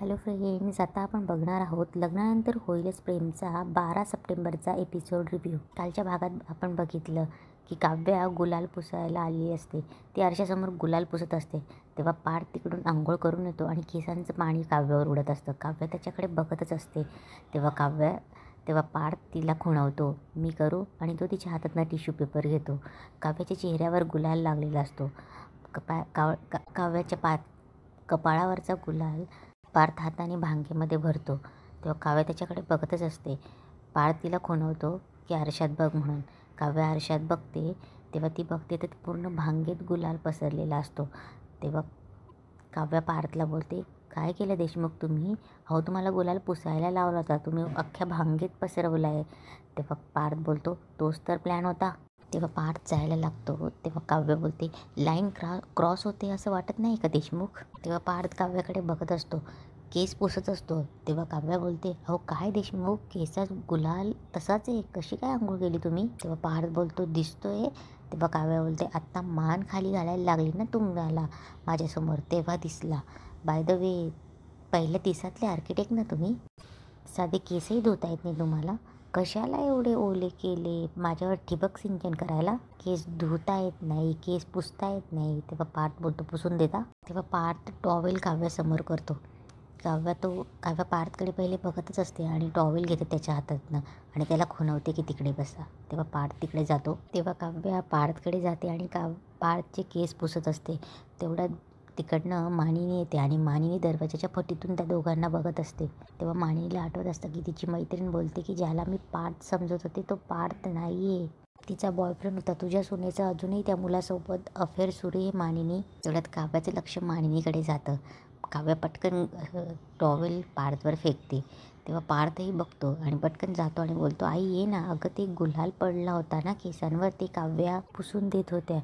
Hello friends, आता आपण बघणार आहोत लग्नानंतर होईलच प्रेमचा 12 सप्टेंबरचा एपिसोड रिव्ह्यू. कालच्या भागात आपण बघितलं की काव्या गुलाल पुसायला आली असते. ती आरशासमोर गुलाल पुसत असते तेव्हा पार्थ तिकडून आंघोळ करून येतो आणि केसांचं पाणी काव्यावर उडत असतं. काव्या त्याच्याकडे बघतच असते. तेव्हा पार्थ तिला खुणवतो, मी करू, आणि तो तिच्या हातातनं टिश्यू पेपर घेतो. काव्याच्या चेहऱ्यावर गुलाल लागलेला असतो. काव्याच्या कपाळावरचा गुलाल पार्थ हाताने भांगेमध्ये भरतो. तेव्हा काव्या त्याच्याकडे बघतच असते. पार्थ तिला खुणवतो की आरशात बघ म्हणून. काव्या आरशात बघते तेव्हा ती बघते तर पूर्ण भांगेत गुलाल पसरलेला असतो. तेव्हा काव्या पार्थला बोलते, काय केलं देशमुख तुम्ही? अहो, तुम्हाला गुलाल पुसायला लावला होता, तुम्ही अख्ख्या भांगेत पसरवला आहे. तेव्हा पार्थ बोलतो, तोच तर प्लॅन होता. तेव्हा पार्थ जायला लागतो. तेव्हा काव्य बोलते, लाईन क्रॉस होते असं वाटत नाही का देशमुख? तेव्हा पार्थ काव्याकडे बघत असतो, केस पुसत असतो. तेव्हा काव्या बोलते, अहो काय देशमुख, केसात गुलाल तसाच आहे, कशी काय आंघोळ केली तुम्ही? तेव्हा पार्थ बोलतो, दिसतोय. तेव्हा काव्या बोलते, आत्ता मान खाली घालायला लागली ना तुम्हाला माझ्यासमोर, तेव्हा दिसला. बाय द वे, पहिल्या दिवसातले आर्किटेक्ट ना तुम्ही? साधे केसही धुता येत नाही तुम्हाला? कशाला एवढे ओले केले? माझ्यावर ठिबक सिंचन करायला? केस धुता येत नाही, केस पुसता येत नाही. तेव्हा पार्थ बोलतो, पुसून देता? तेव्हा पार्थ टॉवेल काव्यासमोर करतो. काव्या पार्थकडे पहिले बघतच असते आणि टॉवेल घेते त्याच्या हातातनं आणि त्याला खुणवते की तिकडे बसा. तेव्हा पार्थ तिकडे जातो. तेव्हा काव्या पार्थकडे जाते आणि पार्थचे केस पुसत असते. तेवढ्यात तिकडनं मानिनी येते आणि मानिनी दरवाजाच्या फटीतून त्या दोघांना बघत असते. तेव्हा मानिनीला आठवत असतं की तिची मैत्रीण बोलते की ज्याला मी पार्थ समजत होते तो पार्थ नाही आहे, तिचा बॉयफ्रेंड होता. तुझ्या सुनेचं अजूनही त्या मुलासोबत अफेअर सुरू आहे मानिनी. तेवढ्यात काव्याचं लक्ष मानिनीकडे जातं. काव्या पटकन टॉवेल पार्थवर फेकते. तेव्हा पार्थही बघतो आणि पटकन जातो आणि बोलतो, आई ये ना, अगं ते गुलाल पडला होता ना केसांवर, ते काव्या पुसून देत होत्या.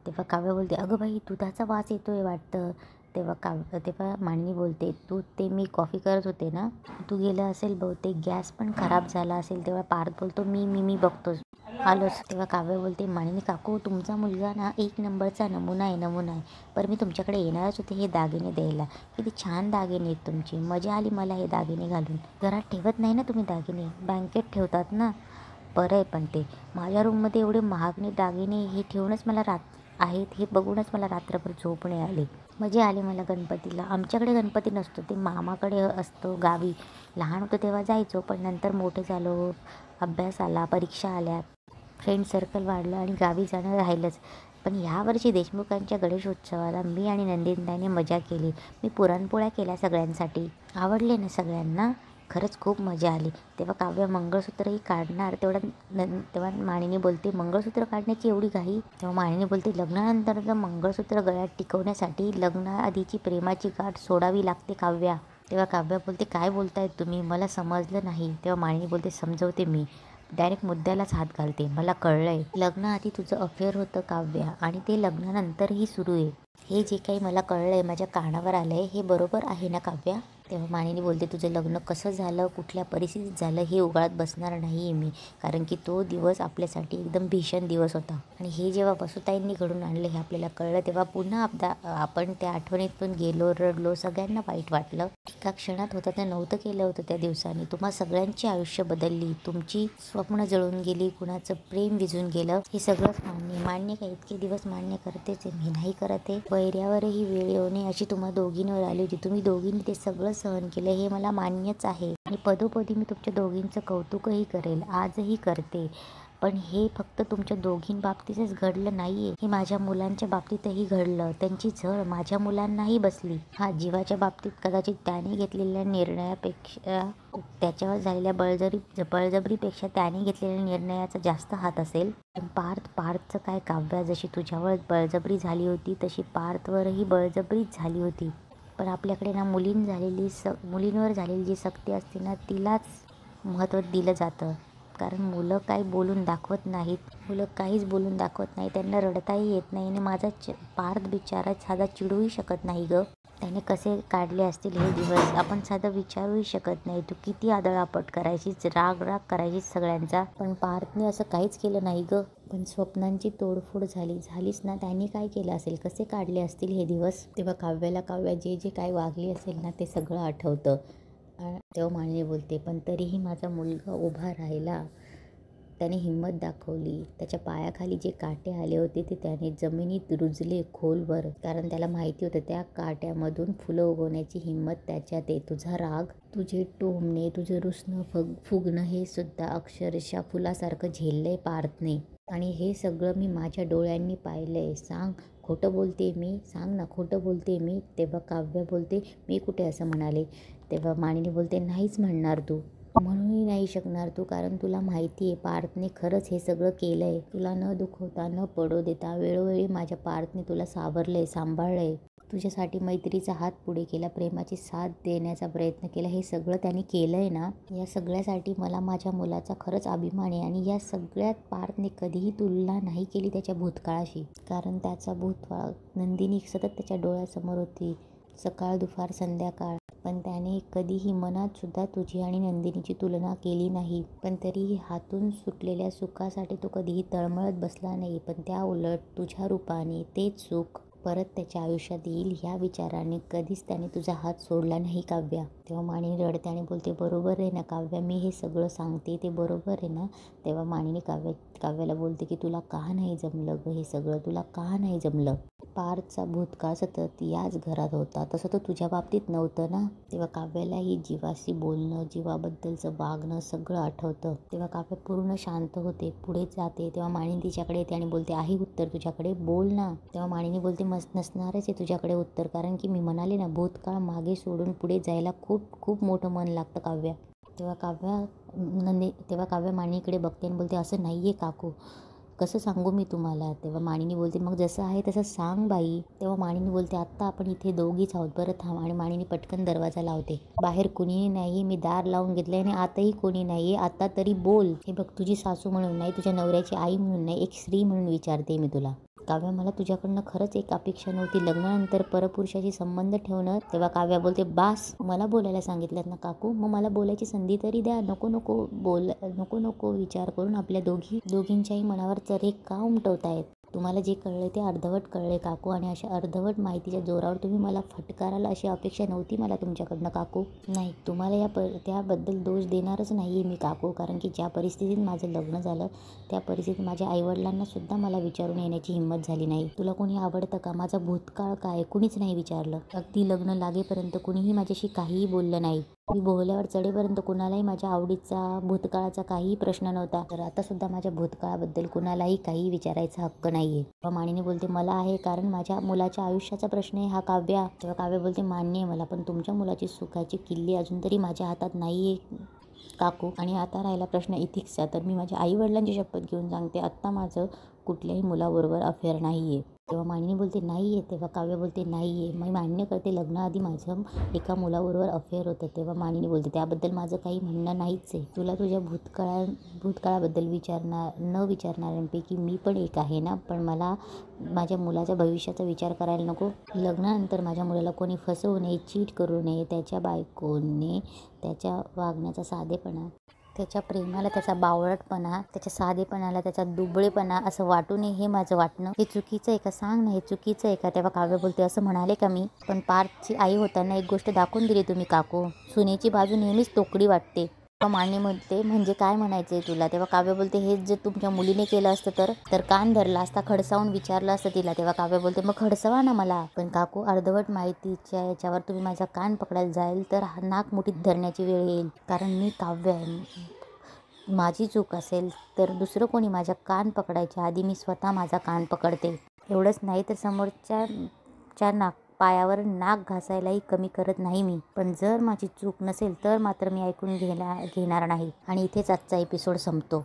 तेव्हा काव्या बोलते, अगं बाई, दुधाचा वास येतोय वाटतं. तेव्हा मानिनी बोलते, ते मी कॉफी करत होते ना, तू गेलं असेल बहुतेक, गॅस पण खराब झाला असेल. तेव्हा पार्थ बोलतो, मी बघतोच, आलोच. तेव्हा काव्य बोलते, मानिनी काकू, तुमचा मुलगा ना एक नंबरचा नमुना आहे. पण मी तुमच्याकडे येणारच होते हे दागिने द्यायला. किती छान दागिने आहेत तुमचे, मजा आली मला हे दागिने घालून. घरात ठेवत नाही ना तुम्ही दागिने, बँकेत ठेवतात ना? बरं आहे, पण ते माझ्या रूममध्ये एवढे महागणे दागिने हे ठेवूनच मला आहेत हे बघूनच मला रात्रभर झोप नाही आली. मजा आली मला गणपतीला. आमच्याकडे गणपती नसतो, ते मामाकडे असतो गावी. लहान होतो तेव्हा जायचो, पण नंतर मोठे झालो, अभ्यास आला, परीक्षा आल्या, फ्रेंड सर्कल वाढलं आणि गावी जाणं राहिलंच. पण ह्यावर्षी देशमुखांच्या गणेशोत्सवाला मी आणि नंदिनीताईने मजा केली. मी पुरणपोळ्या केल्या सगळ्यांसाठी, आवडले ना सगळ्यांना? खरंच खूप मजा आली. तेव्हा काव्य मंगळसूत्रही काढणार, तेव्हा मानिनी बोलते, मंगळसूत्र काढण्याची एवढी घाई? तेव्हा मानिनी बोलते, लग्नानंतरचं मंगळसूत्र गळ्यात टिकवण्यासाठी लग्नाआधीची प्रेमाची गाठ सोडावी लागते काव्या. तेव्हा काव्या बोलते, काय बोलतायत तुम्ही, मला समजलं नाही. तेव्हा मानिनी बोलते, समजवते मी. डायरेक्ट मुद्द्यालाच हात घालते. मला कळलंय, लग्नाआधी तुझं अफेअर होतं काव्या, आणि ते लग्नानंतरही सुरू आहे. हे जे काही मला कळलंय, माझ्या कानावर आलंय, हे बरोबर आहे ना काव्या? तेव्हा मानिनी बोलते, तुझं लग्न कसं झालं, कुठल्या परिस्थितीत झालं हे उगाळत बसणार नाही आहे मी, कारण की तो दिवस आपल्यासाठी एकदम भीषण दिवस होता. आणि हे जेव्हा वसुताईंनी घडून आणलं हे आपल्याला कळलं तेव्हा पुन्हा आपण त्या आठवणीतून गेलो, रडलो, सगळ्यांना वाईट वाटलं. एका क्षणात होतं ते नव्हतं केलं होतं त्या दिवसांनी. तुम्हा सगळ्यांची आयुष्य बदलली, तुमची स्वप्न जळून गेली, कुणाचं प्रेम विझून गेलं, हे सगळंच मान्य का? इतके दिवस मान्य करतेच आहे मी, नाही करत आहे. वैऱ्यावरही वेळ येऊ नये अशी तुम्हा दोघींवर आली होती, तुम्ही दोघींनी ते सगळं सहन केलं, हे मला मान्यच आहे. आणि पदोपदी मी तुमच्या दोघींचं कौतुकही करेल, आजही करते. पण हे फक्त तुमच्या दोघींबाबतीतच घडलं नाहीये, हे माझ्या मुलांच्या बाबतीतही घडलं. त्यांची झळ माझ्या मुलांनाही बसली. हा, जीवाच्या बाबतीत कदाचित त्याने घेतलेल्या निर्णयापेक्षा, त्याच्यावर झालेल्या बळजबरीपेक्षा त्याने घेतलेल्या निर्णयाचा जास्त हात असेल. पण पार्थचं काय काव्या, जशी तुझ्यावर बळजबरी झाली होती तशी पार्थवरही बळजबरीच झाली होती. पण आपल्याकडे ना मुलींवर झालेली जी सक्ती असते ना, तिलाच महत्त्व दिलं जातं. कारण मुलं काही बोलून दाखवत नाहीत, काहीच बोलून दाखवत नाही, त्यांना रडताही येत नाही. आणि माझा पार्थ बिचारा साधा चिडूही शकत नाही गं. त्याने कसे काढले असतील हे दिवस आपण साधं विचारूही शकत नाही. तू किती आदळापट करायचीच, राग करायचीच सगळ्यांचा, पण पार्थने असं काहीच केलं नाही गं. पण स्वप्नांची तोडफोड झालीच ना. त्यांनी काय केलं असेल, कसे काढले असतील हे दिवस. तेव्हा काव्या जे जे काय वागली असेल ना ते सगळं आठवतं. तेव्हा मानिनी बोलते, पण तरीही माझा मुलगा उभा राहिला, त्याने हिंमत दाखवली. त्याच्या पायाखाली जे काटे आले होते ते त्याने जमिनीत रुजले खोलवर, कारण त्याला माहिती होतं त्या काट्यामधून फुलं उगवण्याची हिंमत त्याच्यात आहे. तुझा राग, तुझे टोमणे, तुझे रुसणं फुगणं हे सुद्धा अक्षरशः फुलासारखं झेललंय पार्थने. आणि हे सगळं मी माझ्या डोळ्यांनी पाहिलंय. सांग, खोटं बोलते मी? सांग ना, खोटं बोलते मी? तेव्हा काव्या बोलते, मी कुठे असं म्हणाले. तेव्हा मानिनी बोलते, नाहीच म्हणणार तू, म्हणूनही नाही शकणार तू, कारण तुला माहिती आहे पार्थने खरंच हे सगळं केलंय. तुला न दुखवता, न पडू देता वेळोवेळी माझ्या पार्थने तुला सावरलंय, सांभाळलंय. तुझ्यासाठी मैत्रीचा हात पुढे केला, प्रेमाची साथ देण्याचा प्रयत्न केला. हे सगळं त्यांनी केलंय ना. या सगळ्यासाठी मला माझ्या मुलाचा खरंच अभिमान आहे. आणि या सगळ्यात पार्थने कधीही तुलना नाही केली त्याच्या भूतकाळाशी, कारण त्याचा भूतकाळ नंदिनी सतत त्याच्या डोळ्यासमोर होती, सकाळ दुपार संध्याकाळ. पण त्याने कधीही मनात सुद्धा तुझी आणि नंदिनीची तुलना केली नाही. पण तरीही हातून सुटलेल्या सुखासाठी तो कधीही तळमळत बसला नाही. पण त्या उलट तुझ्या रूपाने तेच सुख परत त्याच्या आयुष्यात येईल ह्या विचाराने कधीच त्याने तुझा हात सोडला नाही काव्या. तेव्हा मानिनी रडते आणि बोलते, बरोबर आहे ना काव्या, मी हे सगळं सांगते ते बरोबर आहे ना. तेव्हा मानिनी काव्याला बोलते की तुला का नाही जमलं गं हे सगळं, तुला का नाही जमलं. पार्थचा भूतकाळ सतत याच घरात होता, तसं तर तुझ्या बाबतीत नव्हतं ना. तेव्हा काव्यालाही जीवाशी बोलणं, जीवाबद्दलचं वागणं सगळं आठवतं. तेव्हा काव्या पूर्ण शांत होते, पुढे जाते. तेव्हा मानिनी तिच्याकडे येते आणि बोलते, आहे उत्तर तुझ्याकडे, बोल ना. तेव्हा मानिनी बोलते, नसणारच आहे तुझ्याकडे उत्तर, कारण की मी म्हणाले ना, भूतकाळ मागे सोडून पुढे जायला खूप खूप मोठं मन लागतं काव्या. तेव्हा काव्या मानिनीकडे बघते आणि बोलते, असं नाही आहे काकू, कसं सांगू मी तुम्हाला. तेव्हा मानिनी बोलते, मग जसं आहे तसं सांग बाई. तेव्हा मानिनी बोलते, आत्ता आपण इथे दोघीच आहोत, बरं थांब. आणि मानिनी पटकन दरवाजा लावते. बाहेर कुणीही नाही, मी दार लावून घेतले आणि आतही कोणी नाही आहे, आता तरी बोल. हे बघ, तुझी सासू म्हणून नाही, तुझ्या नवऱ्याची आई म्हणून नाही, एक स्त्री म्हणून विचारते मी तुला. काव्या, मला तुझ्याकडनं खरंच एक अपेक्षा नव्हती, लग्नानंतर परपुरुषाशी संबंध ठेवणं. तेव्हा काव्या बोलते, बास, मला बोलायला सांगितलं ना काकू, मग मला बोलायची संधी तरी द्या. नको विचार करून आपल्या दोघींच्याही मनावर चरे का उमटवतायत. तुम्हाला जे कळले ते अर्धवट कळले काकू, आणि अशा अर्धवट माहितीच्या जोरावर तुम्ही मला फटकाराल अशी अपेक्षा नव्हती मला तुमच्याकडनं काकू. नाही, तुम्हाला त्याबद्दल दोष देणारच नाही मी काकू, कारण की ज्या परिस्थितीत माझं लग्न झालं त्या परिस्थितीत माझ्या आईवडिलांना सुद्धा मला विचारून येण्याची हिंमत झाली नाही. तुला कोणी आवडतं का, माझा भूतकाळ काय, कुणीच नाही विचारलं. अगदी लग्न लागेपर्यंत कुणीही माझ्याशी काहीही बोललं नाही. मी बोहल्यावर चढेपर्यंत कुणालाही माझ्या आवडीचा भूतकाळाचा काहीही प्रश्न नव्हता. तर आता सुद्धा माझ्या भूतकाळाबद्दल कुणालाही काहीही विचारायचा हक्क नाहीये. तेव्हा मानिनी बोलते, मला आहे, कारण माझ्या मुलाच्या आयुष्याचा प्रश्न आहे हा काव्या. तेव्हा काव्या बोलते, मान्य आहे मला, पण तुमच्या मुलाची सुखाची किल्ली अजून तरी माझ्या हातात नाहीये काकू. आणि आता राहिला प्रश्न इथिक्सचा, तर मी माझ्या आई वडिलांची शपथ घेऊन सांगते, आत्ता माझं कुठल्याही मुलाबरोबर अफेअर नाही आहे. तेव्हा मानिनी बोलते, नाही आहे. तेव्हा काव्या बोलते, नाही आहे, मी मान्य करते, लग्नाआधी माझं एका मुलाबरोबर अफेअर होतं. तेव्हा मानिनी बोलते, त्याबद्दल माझं काही म्हणणं नाहीच आहे. तुला तुझ्या भूतकाळाबद्दल न विचारणाऱ्यांपैकी मी पण एक आहे ना. पण मला माझ्या मुलाच्या भविष्याचा विचार करायला नको. लग्नानंतर माझ्या मुलाला कोणी फसवू नये, चीट करू नये. त्याच्या बायकोने त्याच्या वागण्याचा साधेपणा, त्याच्या प्रेमाला त्याचा बावळटपणा, त्याच्या साधेपणाला त्याचा दुबळेपणा असं वाटू नये, हे माझं वाटणं. हे चुकीचं आहे का, सांग ना, हे चुकीचं आहे का. तेव्हा काव्य बोलते, असं म्हणाले का मी. पण पार्थची आई होताना एक गोष्ट दाखवून दिली तुम्ही काकू, सुनेची बाजू नेहमीच तोकडी वाटते. मान्य म्हणते, म्हणजे काय म्हणायचंय तुला. तेव्हा काव्य बोलते, हेच जर तुमच्या मुलीने केलं असतं तर कान धरला असता, खडसावून विचारलं असतं तिला. तेव्हा काव्य बोलते, मग खडसवा ना मला. पण काकू, अर्धवट माहितीच्या याच्यावर तुम्ही माझा कान पकडायला जाईल तर नाक मुठीत धरण्याची वेळ येईल, कारण मी काव्य आहे. माझी चूक असेल तर दुसरं कोणी माझ्या कान पकडायच्या आधी मी स्वतः माझा कान पकडते. एवढंच नाही तर समोरच्या पायावर नाक घासायलाही कमी करत नाही मी. पण जर माझी चूक नसेल तर मात्र मी ऐकून घेणार नाही. आणि इथेच आजचा एपिसोड संपतो.